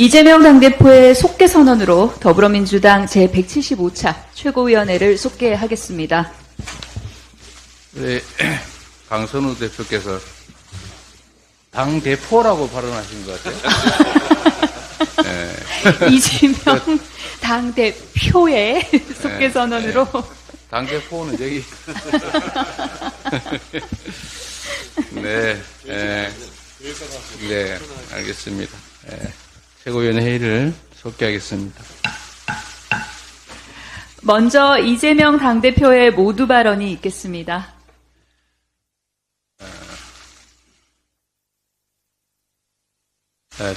이재명 당대표의 속개 선언으로 더불어민주당 제175차 최고위원회를 속개하겠습니다. 네, 강선우 대표께서 당대표라고 발언하신 것 같아요. 네. 이재명 당대표의 속개 선언으로. 당대표는 여기. 네, 네, 알겠습니다. 네, 최고위원회 회의를 속개하겠습니다. 먼저 이재명 당대표의 모두 발언이 있겠습니다.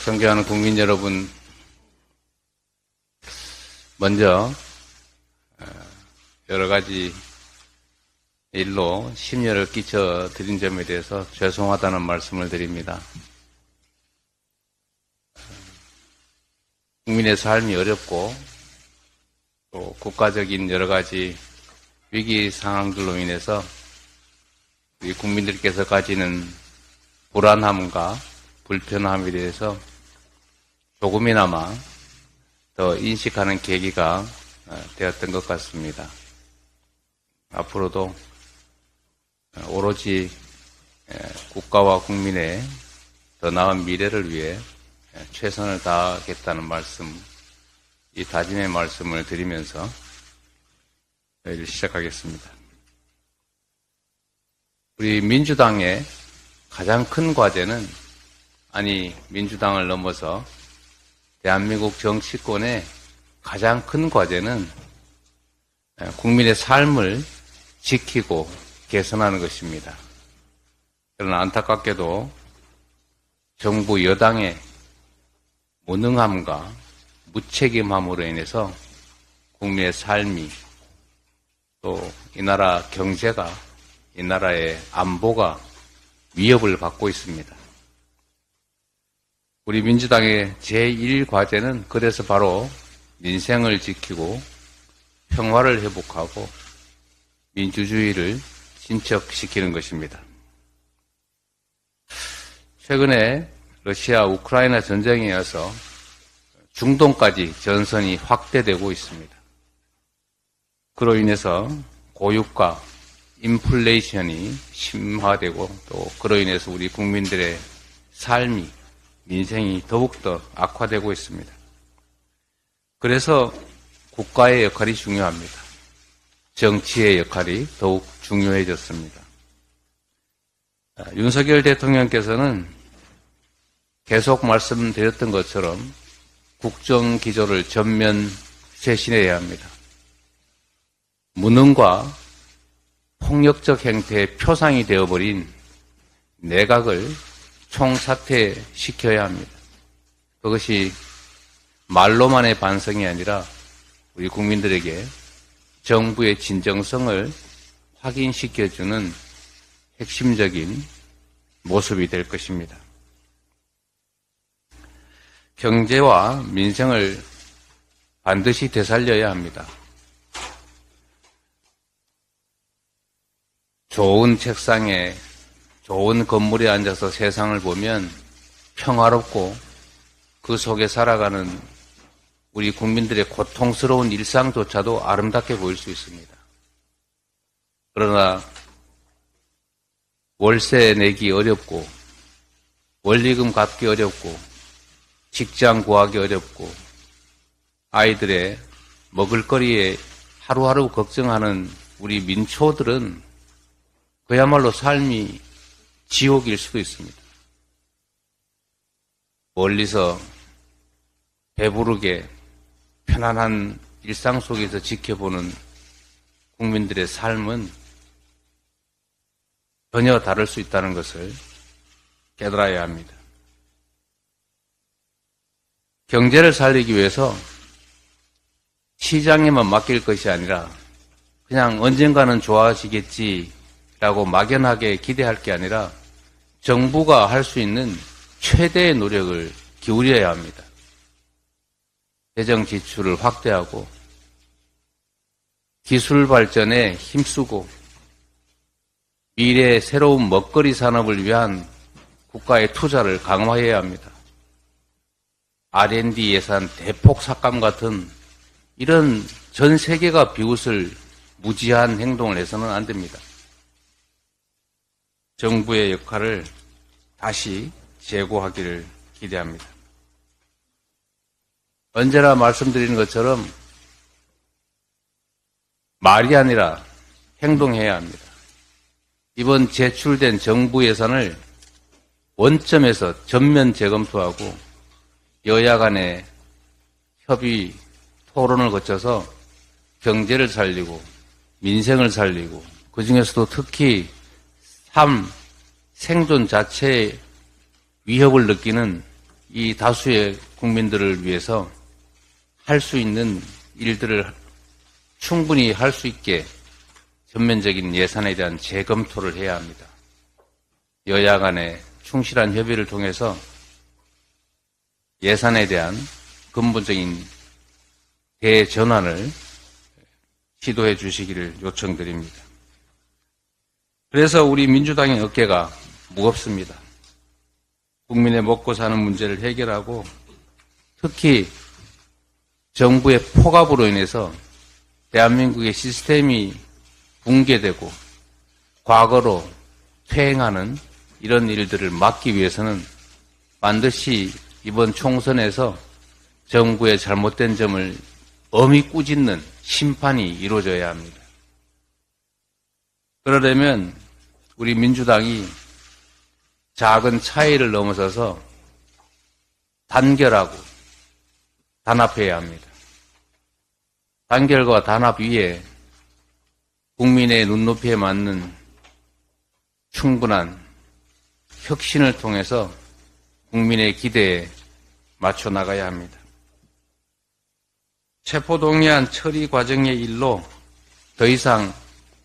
존경하는 국민 여러분, 먼저 여러 가지 일로 심려를 끼쳐 드린 점에 대해서 죄송하다는 말씀을 드립니다. 국민의 삶이 어렵고 또 국가적인 여러 가지 위기 상황들로 인해서 우리 국민들께서 가지는 불안함과 불편함에 대해서 조금이나마 더 인식하는 계기가 되었던 것 같습니다. 앞으로도 오로지 국가와 국민의 더 나은 미래를 위해 최선을 다하겠다는 말씀, 이 다짐의 말씀을 드리면서 회의를 시작하겠습니다. 우리 민주당의 가장 큰 과제는, 아니 민주당을 넘어서 대한민국 정치권의 가장 큰 과제는 국민의 삶을 지키고 개선하는 것입니다. 그러나 안타깝게도 정부 여당의 무능함과 무책임함으로 인해서 국민의 삶이, 또 이 나라 경제가, 이 나라의 안보가 위협을 받고 있습니다. 우리 민주당의 제1과제는 그래서 바로 민생을 지키고 평화를 회복하고 민주주의를 진척시키는 것입니다. 최근에 러시아 우크라이나 전쟁에 이어서 중동까지 전선이 확대되고 있습니다. 그로 인해서 고유가, 인플레이션이 심화되고, 또 그로 인해서 우리 국민들의 삶이, 민생이 더욱더 악화되고 있습니다. 그래서 국가의 역할이 중요합니다. 정치의 역할이 더욱 중요해졌습니다. 윤석열 대통령께서는 계속 말씀드렸던 것처럼 국정기조를 전면 쇄신해야 합니다. 무능과 폭력적 행태의 표상이 되어버린 내각을 총사퇴시켜야 합니다. 그것이 말로만의 반성이 아니라 우리 국민들에게 정부의 진정성을 확인시켜주는 핵심적인 모습이 될 것입니다. 경제와 민생을 반드시 되살려야 합니다. 좋은 책상에, 좋은 건물에 앉아서 세상을 보면 평화롭고 그 속에 살아가는 우리 국민들의 고통스러운 일상조차도 아름답게 보일 수 있습니다. 그러나 월세 내기 어렵고, 원리금 갚기 어렵고, 직장 구하기 어렵고, 아이들의 먹을거리에 하루하루 걱정하는 우리 민초들은 그야말로 삶이 지옥일 수도 있습니다. 멀리서 배부르게 편안한 일상 속에서 지켜보는 국민들의 삶은 전혀 다를 수 있다는 것을 깨달아야 합니다. 경제를 살리기 위해서 시장에만 맡길 것이 아니라 그냥 언젠가는 좋아지겠지라고 막연하게 기대할 게 아니라 정부가 할 수 있는 최대의 노력을 기울여야 합니다. 재정 지출을 확대하고 기술 발전에 힘쓰고 미래의 새로운 먹거리 산업을 위한 국가의 투자를 강화해야 합니다. R&D 예산 대폭 삭감 같은 이런 전 세계가 비웃을 무지한 행동을 해서는 안 됩니다. 정부의 역할을 다시 재고하기를 기대합니다. 언제나 말씀드리는 것처럼 말이 아니라 행동해야 합니다. 이번 제출된 정부 예산을 원점에서 전면 재검토하고 여야 간의 협의, 토론을 거쳐서 경제를 살리고 민생을 살리고 그중에서도 특히 삶, 생존 자체에 위협을 느끼는 이 다수의 국민들을 위해서 할 수 있는 일들을 충분히 할 수 있게 전면적인 예산에 대한 재검토를 해야 합니다. 여야 간의 충실한 협의를 통해서 예산에 대한 근본적인 대전환을 시도해 주시기를 요청드립니다. 그래서 우리 민주당의 어깨가 무겁습니다. 국민의 먹고 사는 문제를 해결하고 특히 정부의 폭압으로 인해서 대한민국의 시스템이 붕괴되고 과거로 퇴행하는 이런 일들을 막기 위해서는 반드시 이번 총선에서 정부의 잘못된 점을 엄히 꾸짖는 심판이 이루어져야 합니다. 그러려면 우리 민주당이 작은 차이를 넘어서서 단결하고 단합해야 합니다. 단결과 단합 위에 국민의 눈높이에 맞는 충분한 혁신을 통해서 국민의 기대에 맞춰 나가야 합니다. 체포동의안 처리 과정의 일로 더 이상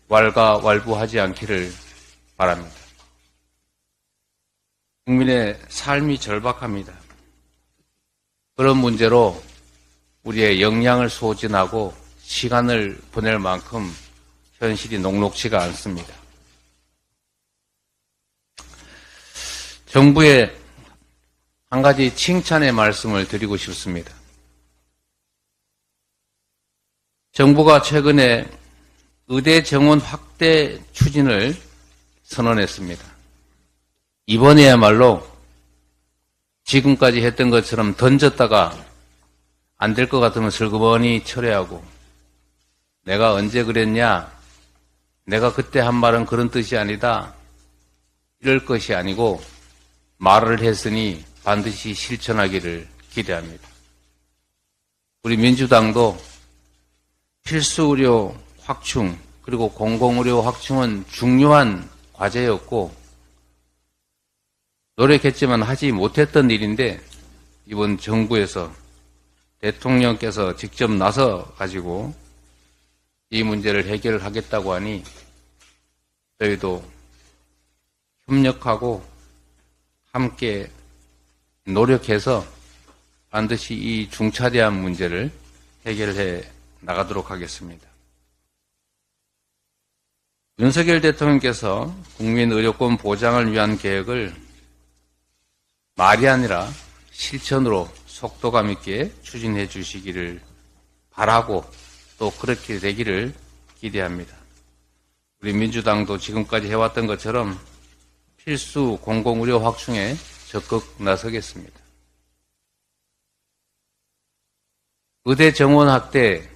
왈가왈부하지 않기를 바랍니다. 국민의 삶이 절박합니다. 그런 문제로 우리의 역량을 소진하고 시간을 보낼 만큼 현실이 녹록지가 않습니다. 정부에 한 가지 칭찬의 말씀을 드리고 싶습니다. 정부가 최근에 의대 정원 확대 추진을 선언했습니다. 이번에야말로 지금까지 했던 것처럼 던졌다가 안 될 것 같으면 슬그머니 철회하고 내가 언제 그랬냐? 내가 그때 한 말은 그런 뜻이 아니다. 이럴 것이 아니고 말을 했으니 반드시 실천하기를 기대합니다. 우리 민주당도 필수의료 확충 그리고 공공의료 확충은 중요한 과제였고 노력했지만 하지 못했던 일인데 이번 정부에서 대통령께서 직접 나서 가지고 이 문제를 해결하겠다고 하니 저희도 협력하고 함께 노력해서 반드시 이 중차대한 문제를 해결해 나가도록 하겠습니다. 윤석열 대통령께서 국민의료권 보장을 위한 계획을 말이 아니라 실천으로 속도감 있게 추진해 주시기를 바라고 또 그렇게 되기를 기대합니다. 우리 민주당도 지금까지 해왔던 것처럼 필수 공공의료 확충에 적극 나서겠습니다. 의대 정원 확대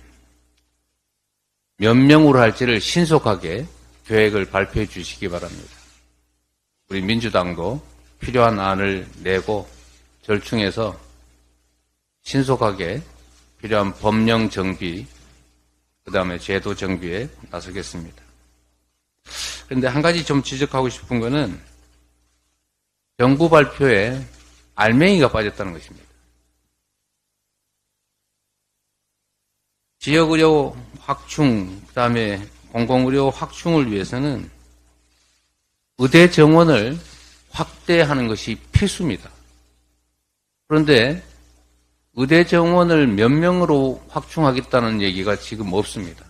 몇 명으로 할지를 신속하게 계획을 발표해 주시기 바랍니다. 우리 민주당도 필요한 안을 내고 절충해서 신속하게 필요한 법령 정비, 그 다음에 제도 정비에 나서겠습니다. 그런데 한 가지 좀 지적하고 싶은 거는 정부 발표에 알맹이가 빠졌다는 것입니다. 지역의료 확충, 그 다음에 공공의료 확충을 위해서는 의대 정원을 확대하는 것이 필수입니다. 그런데 의대 정원을 몇 명으로 확충하겠다는 얘기가 지금 없습니다.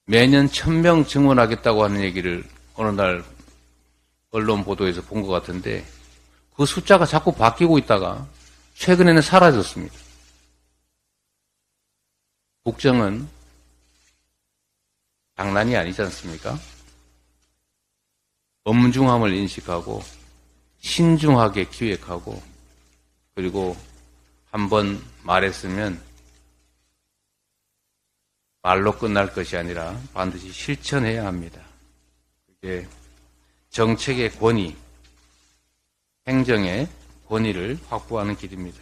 매년 1000명 증원하겠다고 하는 얘기를 어느 날 언론 보도에서 본 것 같은데 그 숫자가 자꾸 바뀌고 있다가 최근에는 사라졌습니다. 국정은 장난이 아니지 않습니까? 엄중함을 인식하고 신중하게 기획하고 그리고 한번 말했으면 말로 끝날 것이 아니라 반드시 실천해야 합니다. 그게 정책의 권위, 행정의 권위를 확보하는 길입니다.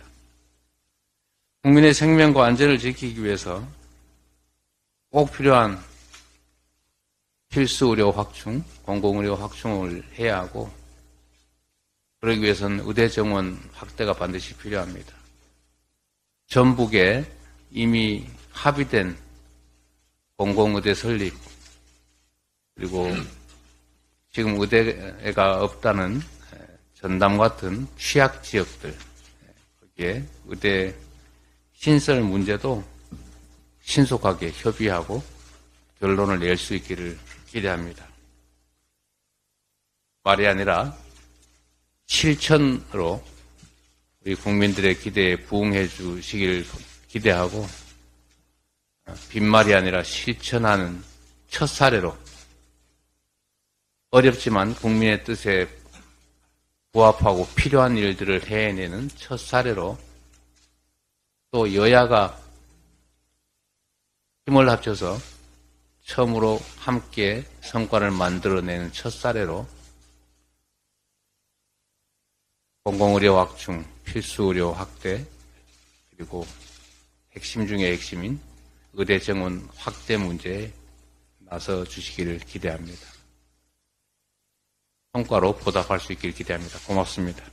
국민의 생명과 안전을 지키기 위해서 꼭 필요한 필수 의료 확충, 공공의료 확충을 해야 하고 그러기 위해서는 의대 정원 확대가 반드시 필요합니다. 전북에 이미 합의된 공공의대 설립 그리고 지금 의대가 없다는 전남 같은 취약 지역들 거기에 의대 신설 문제도 신속하게 협의하고 결론을 낼 수 있기를 기대합니다. 말이 아니라 실천으로 우리 국민들의 기대에 부응해 주시길 기대하고 빈말이 아니라 실천하는 첫 사례로 어렵지만 국민의 뜻에 부합하고 필요한 일들을 해내는 첫 사례로 또 여야가 힘을 합쳐서 처음으로 함께 성과를 만들어내는 첫 사례로 공공의료 확충, 필수의료 확대, 그리고 핵심 중의 핵심인 의대 정원 확대 문제에 나서 주시기를 기대합니다. 성과로 보답할 수 있기를 기대합니다. 고맙습니다.